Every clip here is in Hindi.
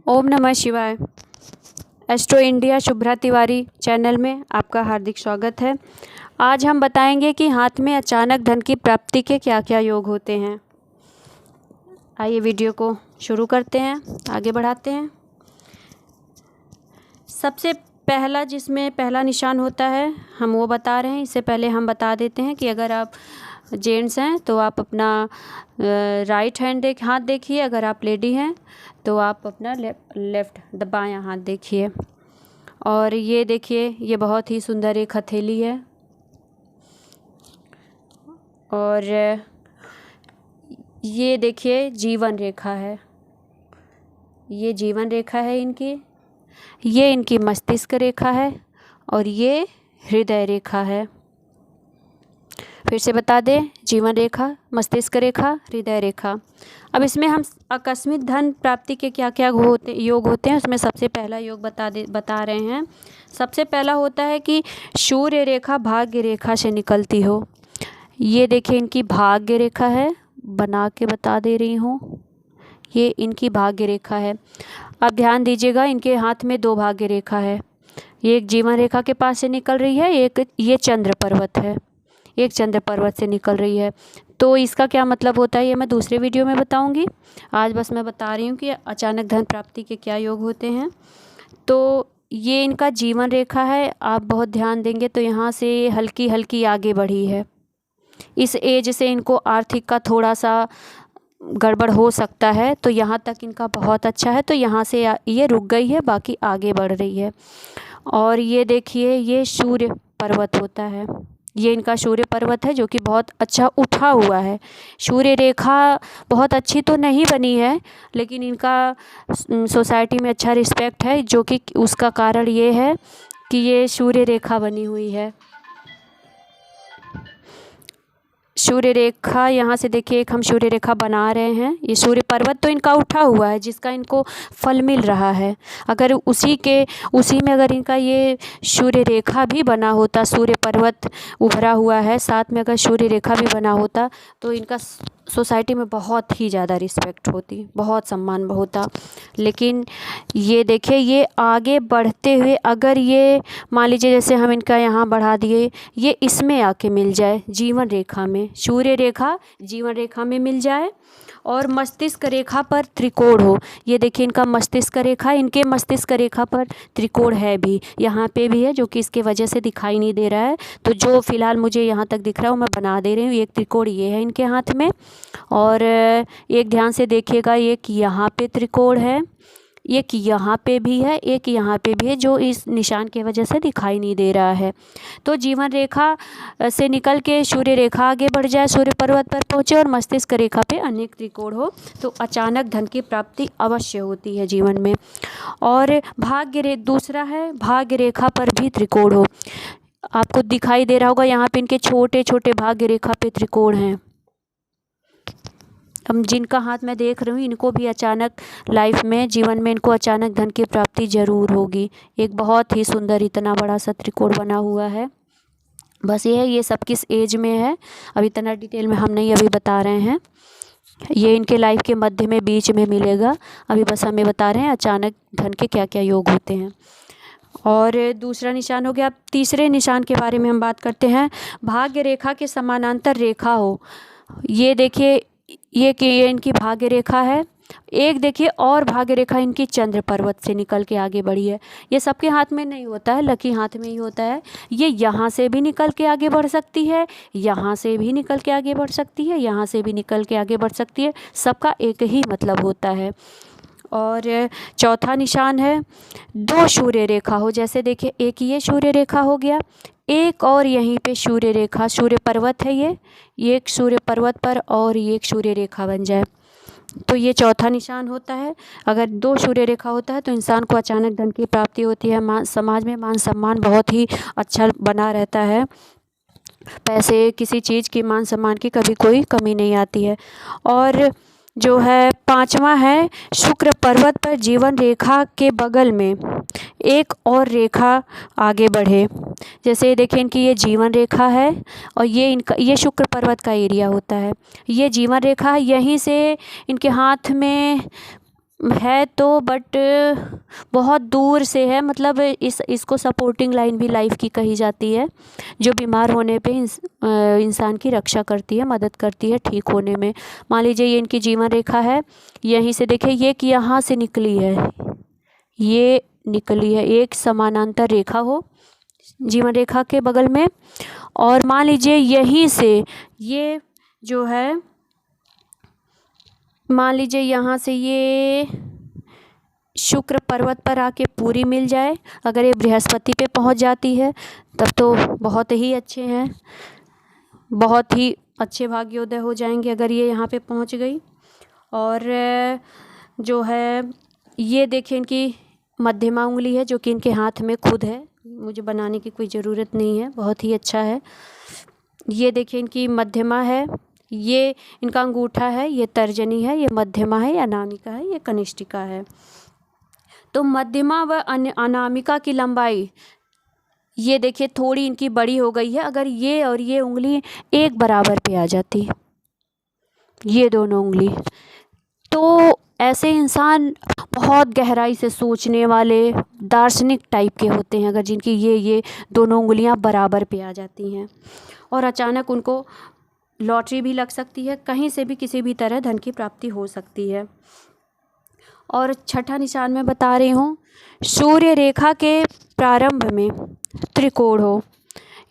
ओम नमः शिवाय। Astro India Shubhra Tiwari channel में आपका हार्दिक स्वागत है। आज हम बताएंगे कि हाथ में अचानक धन की प्राप्ति के क्या क्या योग होते हैं। आइए वीडियो को शुरू करते हैं, आगे बढ़ाते हैं। सबसे पहला जिसमें पहला निशान होता है हम वो बता रहे हैं। इससे पहले हम बता देते हैं कि अगर आप जेंट्स हैं तो आप अपना राइट हैंड हाथ देखिए, अगर आप लेडी हैं तो आप अपना लेफ़्ट बायां हाथ देखिए। और ये देखिए, ये बहुत ही सुंदर एक हथेली है और ये देखिए जीवन रेखा है, ये जीवन रेखा है इनकी, ये इनकी मस्तिष्क रेखा है और ये हृदय रेखा है। फिर से बता दें, जीवन रेखा, मस्तिष्क रेखा, हृदय रेखा। अब इसमें हम आकस्मिक धन प्राप्ति के क्या क्या योग होते हैं उसमें सबसे पहला योग बता रहे हैं। सबसे पहला होता है कि सूर्य रेखा भाग्य रेखा से निकलती हो। ये देखिए इनकी भाग्य रेखा है, बना के बता दे रही हूँ, ये इनकी भाग्य रेखा है। अब ध्यान दीजिएगा, इनके हाथ में दो भाग्य रेखा है। ये एक जीवन रेखा के पास से निकल रही है, एक ये चंद्र पर्वत है, एक चंद्र पर्वत से निकल रही है। तो इसका क्या मतलब होता है ये मैं दूसरे वीडियो में बताऊंगी। आज बस मैं बता रही हूँ कि अचानक धन प्राप्ति के क्या योग होते हैं। तो ये इनका जीवन रेखा है। आप बहुत ध्यान देंगे तो यहाँ से हल्की हल्की आगे बढ़ी है। इस एज से इनको आर्थिक का थोड़ा सा गड़बड़ हो सकता है, तो यहाँ तक इनका बहुत अच्छा है। तो यहाँ से ये रुक गई है, बाकी आगे बढ़ रही है। और ये देखिए, ये सूर्य पर्वत होता है, ये इनका सूर्य पर्वत है जो कि बहुत अच्छा उठा हुआ है। सूर्य रेखा बहुत अच्छी तो नहीं बनी है, लेकिन इनका सोसाइटी में अच्छा रिस्पेक्ट है, जो कि उसका कारण ये है कि ये सूर्य रेखा बनी हुई है। सूर्य रेखा यहाँ से देखिए, एक हम सूर्य रेखा बना रहे हैं। ये सूर्य पर्वत तो इनका उठा हुआ है जिसका इनको फल मिल रहा है। अगर उसी में अगर इनका ये सूर्य रेखा भी बना होता, सूर्य पर्वत उभरा हुआ है, साथ में अगर सूर्य रेखा भी बना होता तो इनका सोसाइटी में बहुत ही ज़्यादा रिस्पेक्ट होती, बहुत सम्मान होता। लेकिन ये देखिए, ये आगे बढ़ते हुए अगर ये मान लीजिए जैसे हम इनका यहाँ बढ़ा दिए, ये इसमें आके मिल जाए, जीवन रेखा में, सूर्य रेखा जीवन रेखा में मिल जाए और मस्तिष्क रेखा पर त्रिकोण हो। ये देखिए इनका मस्तिष्क रेखा, इनके मस्तिष्क रेखा पर त्रिकोण है भी, यहाँ पे भी है, जो कि इसके वजह से दिखाई नहीं दे रहा है। तो जो फिलहाल मुझे यहाँ तक दिख रहा है मैं बना दे रही हूँ। एक त्रिकोण ये है इनके हाथ में, और एक ध्यान से देखिएगा, एक यहाँ पे त्रिकोण है, एक यहाँ पे भी है, एक यहाँ पे भी है, जो इस निशान की वजह से दिखाई नहीं दे रहा है। तो जीवन रेखा से निकल के सूर्य रेखा आगे बढ़ जाए, सूर्य पर्वत पर पहुँचे और मस्तिष्क रेखा पे अनेक त्रिकोण हो, तो अचानक धन की प्राप्ति अवश्य होती है जीवन में। और दूसरा है भाग्य रेखा पर भी त्रिकोण हो। आपको दिखाई दे रहा होगा यहाँ पे इनके छोटे छोटे भाग्य रेखा पे त्रिकोण हैं। अब जिनका हाथ मैं देख रही हूँ, इनको भी अचानक लाइफ में, जीवन में इनको अचानक धन की प्राप्ति ज़रूर होगी। एक बहुत ही सुंदर इतना बड़ा सा त्रिकोण बना हुआ है। बस ये है, ये सब किस एज में है अब इतना डिटेल में हम नहीं अभी बता रहे हैं। ये इनके लाइफ के मध्य में, बीच में मिलेगा। अभी बस हमें बता रहे हैं अचानक धन के क्या क्या योग होते हैं। और दूसरा निशान हो गया। अब तीसरे निशान के बारे में हम बात करते हैं। भाग्य रेखा के समानांतर रेखा हो। ये देखिए, ये इनकी भाग्य रेखा है। एक देखिए और भाग्य रेखा इनकी चंद्र पर्वत से निकल के आगे बढ़ी है। ये सबके हाथ में नहीं होता है, लकी हाथ में ही होता है। ये यहाँ से भी निकल के आगे बढ़ सकती है, यहाँ से भी निकल के आगे बढ़ सकती है, यहाँ से भी निकल के आगे बढ़ सकती है। सबका एक ही मतलब होता है। और चौथा निशान है दो सूर्य रेखा हो। जैसे देखिए, एक ये सूर्य रेखा हो गया, एक और यहीं पे सूर्य रेखा, सूर्य पर्वत है ये एक सूर्य पर्वत पर और ये एक सूर्य रेखा बन जाए, तो ये चौथा निशान होता है। अगर दो सूर्य रेखा होता है तो इंसान को अचानक धन की प्राप्ति होती है। समाज में मान सम्मान बहुत ही अच्छा बना रहता है। पैसे, किसी चीज़ की, मान सम्मान की कभी कोई कमी नहीं आती है। और जो है पांचवा है शुक्र पर्वत पर जीवन रेखा के बगल में एक और रेखा आगे बढ़े। जैसे देखिए, इनकी ये जीवन रेखा है और ये शुक्र पर्वत का एरिया होता है। ये जीवन रेखा यहीं से इनके हाथ में है तो बट बहुत दूर से है, मतलब इसको सपोर्टिंग लाइन भी लाइफ की कही जाती है, जो बीमार होने पे इंसान की रक्षा करती है, मदद करती है ठीक होने में। मान लीजिए ये इनकी जीवन रेखा है, यहीं से देखिए ये कि यहाँ से निकली है, ये निकली है, एक समानांतर रेखा हो जीवन रेखा के बगल में, और मान लीजिए यहीं से ये जो है, मान लीजिए यहाँ से ये शुक्र पर्वत पर आके पूरी मिल जाए, अगर ये बृहस्पति पे पहुँच जाती है तब तो बहुत ही अच्छे हैं, बहुत ही अच्छे भाग्योदय हो जाएंगे अगर ये यहाँ पे पहुँच गई। और जो है ये देखिए इनकी मध्यमा उंगली है, जो कि इनके हाथ में खुद है, मुझे बनाने की कोई ज़रूरत नहीं है, बहुत ही अच्छा है। ये देखिए इनकी मध्यमा है, ये इनका अंगूठा है, ये तर्जनी है, ये मध्यमा है, ये अनामिका है, ये कनिष्ठिका है। तो मध्यमा व अनामिका की लंबाई ये देखिए थोड़ी इनकी बड़ी हो गई है, अगर ये और ये उंगली एक बराबर पे आ जाती, ये दोनों उंगली, तो ऐसे इंसान बहुत गहराई से सोचने वाले दार्शनिक टाइप के होते हैं, अगर जिनकी ये दोनों उंगलियां बराबर पे आ जाती हैं। और अचानक उनको लॉटरी भी लग सकती है, कहीं से भी किसी भी तरह धन की प्राप्ति हो सकती है। और छठा निशान मैं बता रही हूँ, सूर्य रेखा के प्रारंभ में त्रिकोण हो।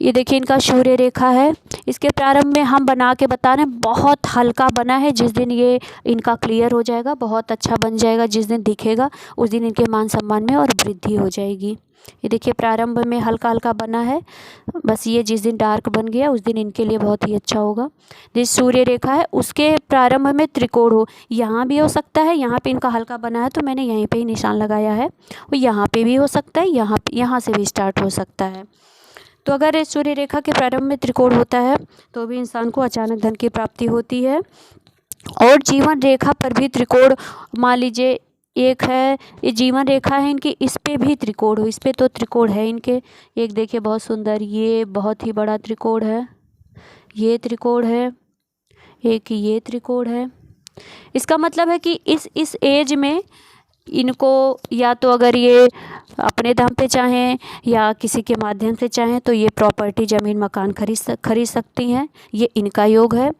ये देखिए इनका सूर्य रेखा है, इसके प्रारंभ में हम बना के बता रहे हैं, बहुत हल्का बना है, जिस दिन ये इनका क्लियर हो जाएगा, बहुत अच्छा बन जाएगा, जिस दिन दिखेगा उस दिन इनके मान सम्मान में और वृद्धि हो जाएगी। ये देखिए प्रारंभ में हल्का हल्का बना है, बस ये जिस दिन डार्क बन गया उस दिन इनके लिए बहुत ही अच्छा होगा। जिस सूर्य रेखा है उसके प्रारंभ में त्रिकोण हो, यहाँ भी हो सकता है, यहाँ पे इनका हल्का बना है तो मैंने यहीं पे ही निशान लगाया है, और यहाँ पे भी हो सकता है, यहाँ से भी स्टार्ट हो सकता है। तो अगर सूर्य रेखा के प्रारंभ में त्रिकोण होता है तो भी इंसान को अचानक धन की प्राप्ति होती है। और जीवन रेखा पर भी त्रिकोण, मान लीजिए एक है, ये जीवन रेखा है इनकी, इस पे भी त्रिकोण हो, इस पे तो त्रिकोण है इनके, एक देखिए बहुत सुंदर, ये बहुत ही बड़ा त्रिकोण है, ये त्रिकोण है, एक ये त्रिकोण है। इसका मतलब है कि इस एज में इनको या तो अगर ये अपने दम पे चाहें या किसी के माध्यम से चाहें तो ये प्रॉपर्टी ज़मीन मकान खरीद सकती हैं, ये इनका योग है।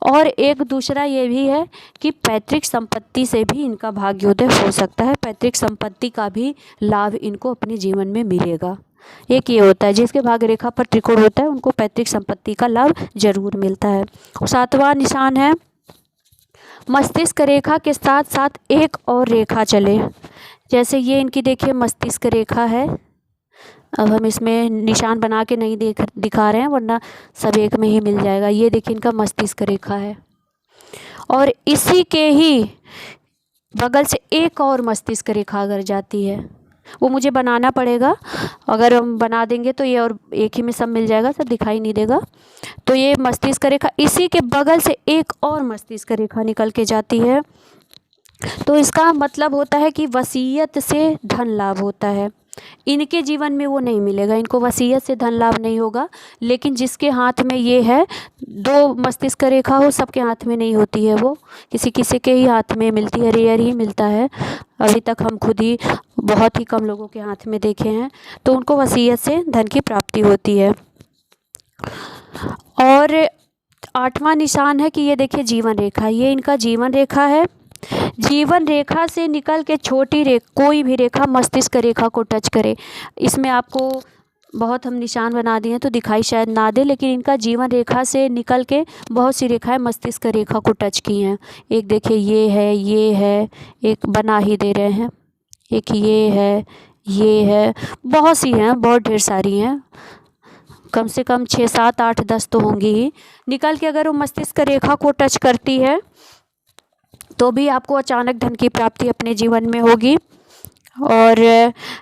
और एक दूसरा ये भी है कि पैतृक संपत्ति से भी इनका भाग्योदय हो सकता है, पैतृक संपत्ति का भी लाभ इनको अपने जीवन में मिलेगा। एक ये होता है जिसके भाग्य रेखा पर त्रिकोण होता है उनको पैतृक संपत्ति का लाभ जरूर मिलता है। सातवां निशान है, मस्तिष्क रेखा के साथ साथ एक और रेखा चले, जैसे ये इनकी देखिए मस्तिष्क रेखा है, अब हम इसमें निशान बना के नहीं दिखा रहे हैं वरना सब एक में ही मिल जाएगा। ये देखिए इनका मस्तिष्क रेखा है, और इसी के ही बगल से एक और मस्तिष्क रेखा अगर जाती है, वो मुझे बनाना पड़ेगा, अगर हम बना देंगे तो ये और एक ही में सब मिल जाएगा, सब दिखाई नहीं देगा। तो ये मस्तिष्क रेखा, इसी के बगल से एक और मस्तिष्क रेखा निकल के जाती है, तो इसका मतलब होता है कि वसीयत से धन लाभ होता है। इनके जीवन में वो नहीं मिलेगा, इनको वसीयत से धन लाभ नहीं होगा, लेकिन जिसके हाथ में ये है, दो मस्तिष्क रेखा हो, सबके हाथ में नहीं होती है, वो किसी किसी के ही हाथ में मिलती है, रेयर ही मिलता है, अभी तक हम खुद ही बहुत ही कम लोगों के हाथ में देखे हैं, तो उनको वसीयत से धन की प्राप्ति होती है। और आठवां निशान है कि ये देखिए जीवन रेखा, ये इनका जीवन रेखा है, जीवन रेखा से निकल के छोटी कोई भी रेखा मस्तिष्क रेखा को टच करे, इसमें आपको बहुत हम निशान बना दिए हैं तो दिखाई शायद ना दे, लेकिन इनका जीवन रेखा से निकल के बहुत सी रेखाएं मस्तिष्क रेखा को टच की हैं। एक देखिए ये है, एक बना ही दे रहे हैं, एक ये है, बहुत सी हैं, बहुत ढेर सारी हैं, कम से कम 6, 7, 8, 10 तो होंगी ही। निकल के अगर वो मस्तिष्क रेखा को टच करती है तो भी आपको अचानक धन की प्राप्ति अपने जीवन में होगी। और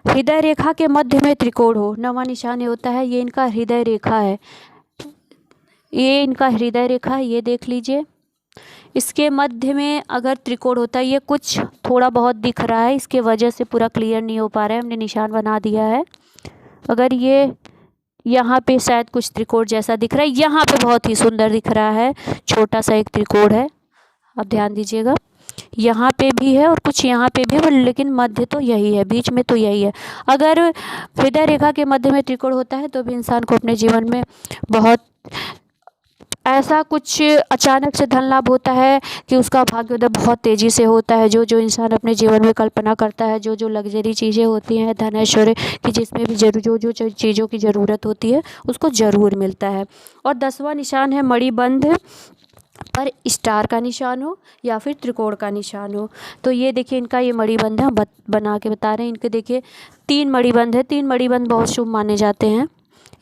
हृदय रेखा के मध्य में त्रिकोण हो, नवा निशान ये होता है, ये इनका हृदय रेखा है, ये इनका हृदय रेखा है, ये देख लीजिए, इसके मध्य में अगर त्रिकोण होता है, ये कुछ थोड़ा बहुत दिख रहा है, इसके वजह से पूरा क्लियर नहीं हो पा रहा है, हमने निशान बना दिया है। अगर ये यहाँ पे शायद कुछ त्रिकोण जैसा दिख रहा है, यहाँ पे बहुत ही सुंदर दिख रहा है, छोटा सा एक त्रिकोण है, अब ध्यान दीजिएगा, यहाँ पे भी है और कुछ यहाँ पे भी है, लेकिन मध्य तो यही है, बीच में तो यही है। अगर हृदय रेखा के मध्य में त्रिकोण होता है तो भी इंसान को अपने जीवन में बहुत ऐसा कुछ अचानक से धन लाभ होता है कि उसका भाग्योदय बहुत तेज़ी से होता है। जो जो इंसान अपने जीवन में कल्पना करता है, जो जो लग्जरी चीज़ें होती हैं, धन ऐश्वर्य की जिसमें भी जो जो चीज़ों की ज़रूरत होती है उसको ज़रूर मिलता है। और 10वां निशान है मणिबंध पर स्टार का निशान हो या फिर त्रिकोण का निशान हो। तो ये देखिए इनका ये मणिबंध है, हम बना के बता रहे हैं। इनके देखिए 3 मणिबंध है। 3 मणिबंध बहुत शुभ माने जाते हैं।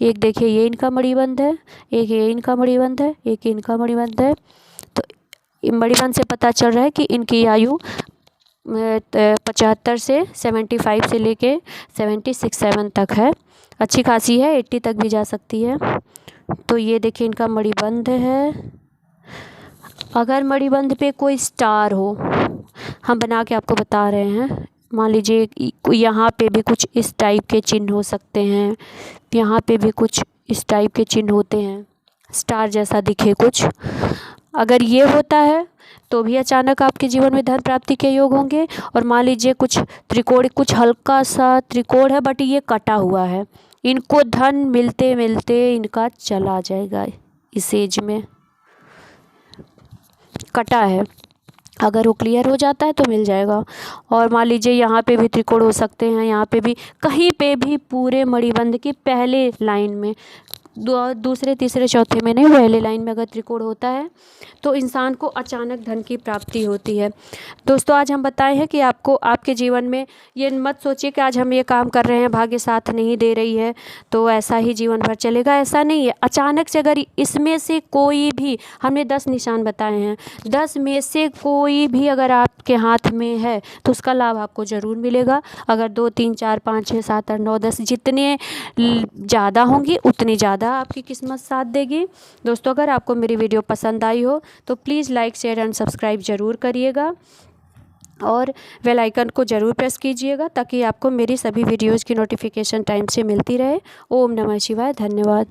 एक देखिए ये इनका मणिबंध है, एक ये इनका मणिबंध है, एक इनका मणिबंध है। तो मणिबंध से पता चल रहा है कि इनकी आयु 75 से 75 से लेके 76-7 तक है। अच्छी खासी है, 80 तक भी जा सकती है। तो ये देखिए इनका मणिबंध है। अगर मणिबंध पे कोई स्टार हो, हम बना के आपको बता रहे हैं। मान लीजिए यहाँ पे भी कुछ इस टाइप के चिन्ह हो सकते हैं, यहाँ पे भी कुछ इस टाइप के चिन्ह होते हैं, स्टार जैसा दिखे कुछ। अगर ये होता है तो भी अचानक आपके जीवन में धन प्राप्ति के योग होंगे। और मान लीजिए कुछ त्रिकोण, कुछ हल्का सा त्रिकोण है बट ये कटा हुआ है, इनको धन मिलते मिलते इनका चला जाएगा। इस एज में कटा है, अगर वो क्लियर हो जाता है तो मिल जाएगा। और मान लीजिए यहाँ पे भी त्रिकोण हो सकते हैं, यहाँ पे भी, कहीं पे भी पूरे मणिबंध की पहले लाइन में, दूसरे तीसरे चौथे में नहीं, पहले लाइन में अगर त्रिकोण होता है तो इंसान को अचानक धन की प्राप्ति होती है। दोस्तों आज हम बताए हैं कि आपको आपके जीवन में ये मत सोचिए कि आज हम ये काम कर रहे हैं भाग्य साथ नहीं दे रही है तो ऐसा ही जीवन भर चलेगा, ऐसा नहीं है। अचानक से अगर इसमें से कोई भी, हमने 10 निशान बताए हैं, 10 में से कोई भी अगर आपके हाथ में है तो उसका लाभ आपको ज़रूर मिलेगा। अगर 2 3 4 5 6 7 8 9 10 जितने ज़्यादा होंगी उतनी ज़्यादा आपकी किस्मत साथ देगी। दोस्तों अगर आपको मेरी वीडियो पसंद आई हो तो please like share and subscribe ज़रूर करिएगा और बेल आइकन को ज़रूर प्रेस कीजिएगा ताकि आपको मेरी सभी वीडियोज़ की नोटिफिकेशन टाइम से मिलती रहे। ओम नमः शिवाय। धन्यवाद।